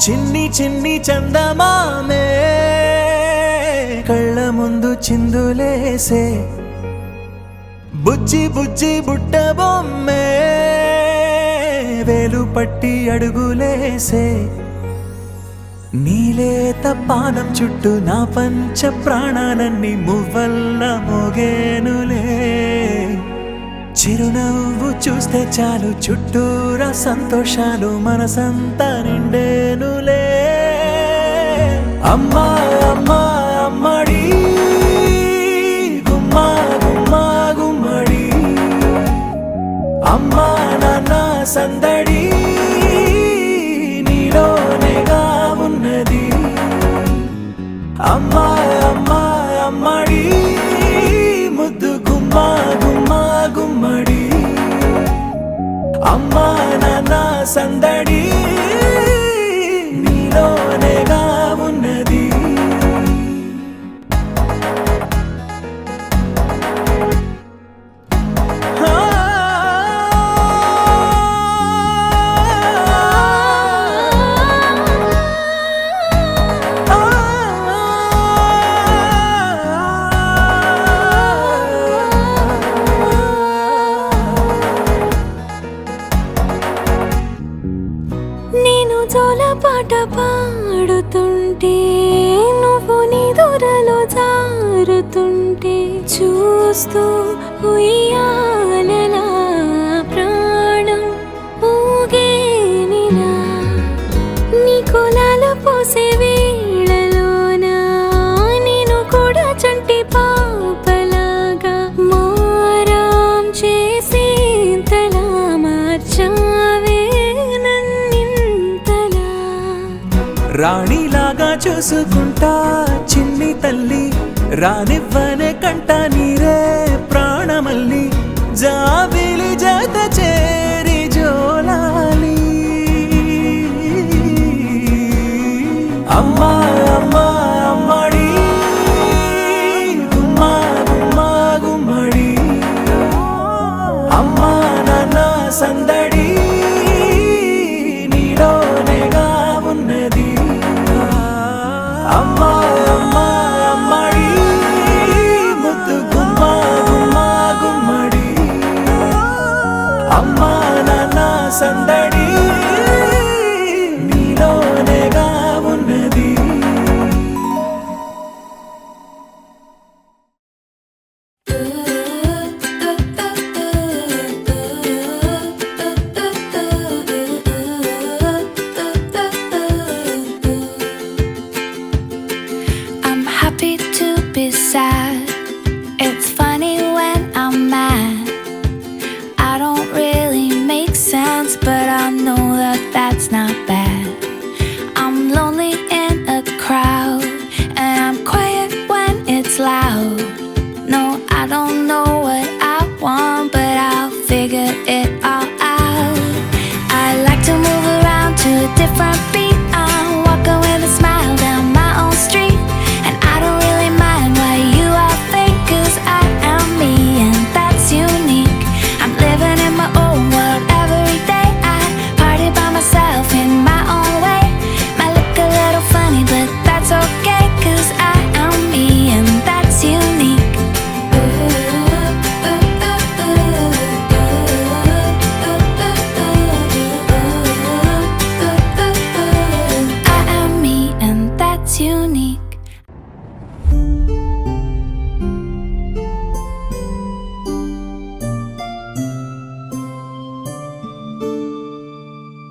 చిన్ని చిన్ని చందమామే కళ్ళ ముందు చిందులేసే బుజ్జి బుజ్జి బుట్ట బొమ్మే వేలు పట్టి అడుగులేసే నీలేత పాదం చుట్టూ నా పంచ ప్రాణాలన్నీ మువ్వల్ల మోగేనులే చిరునవ్వు చూస్తే చాలు చుట్టూరా సంతోషాలు మనసంతా నిండేనులే అమ్మా అమ్మా అమ్మడి గుమ్మా గుమ్మా గుమ్మడి అమ్మా నాన్న సందడి నీలోనేగా ఉన్నది అమ్మా అమ్మా అమ్మడి ముద్దు గుమ్మా గుమ్మా గుమ్మడి అమ్మా నాన్న సందడి నీలోనేగా ఉన్నది పాట పాడుతుంటే నువ్వు నీ దూరలో జారుతుంటే చూస్తూ ఉయ్యాలలా ప్రాణం ఊగేనిలా నీ కులాల పోసే వేళలోన నేను కూడా చంటి పాపలాగా మారాం చేసేంతలా మార్చావే రాణిలాగా చూసుకుంటా చిన్ని తల్లి రానివ్వనే కంట నీరే ప్రాణమల్లి జాబిలి జత చేరి జోలాలి అమ్మా అమ్మా అమ్మడి గుమ్మా గుమ్మా గుమ్మడి అమ్మా నాన్న సందడి నీలోనేగా ఉన్నది అమ్మా అమ్మా అమ్మడి ముద్దు గుమ్మా గుమ్మా గుమ్మడి అమ్మా నాన్న సందడి నీలోనేగా ఉన్నది sad. It's funny when I'm mad. I don't really make sense, but I know that that's not bad. I'm lonely in a crowd, and I'm quiet when it's loud. No, I don't know what I want, but I'll figure it all out. I like to move around to a different beat.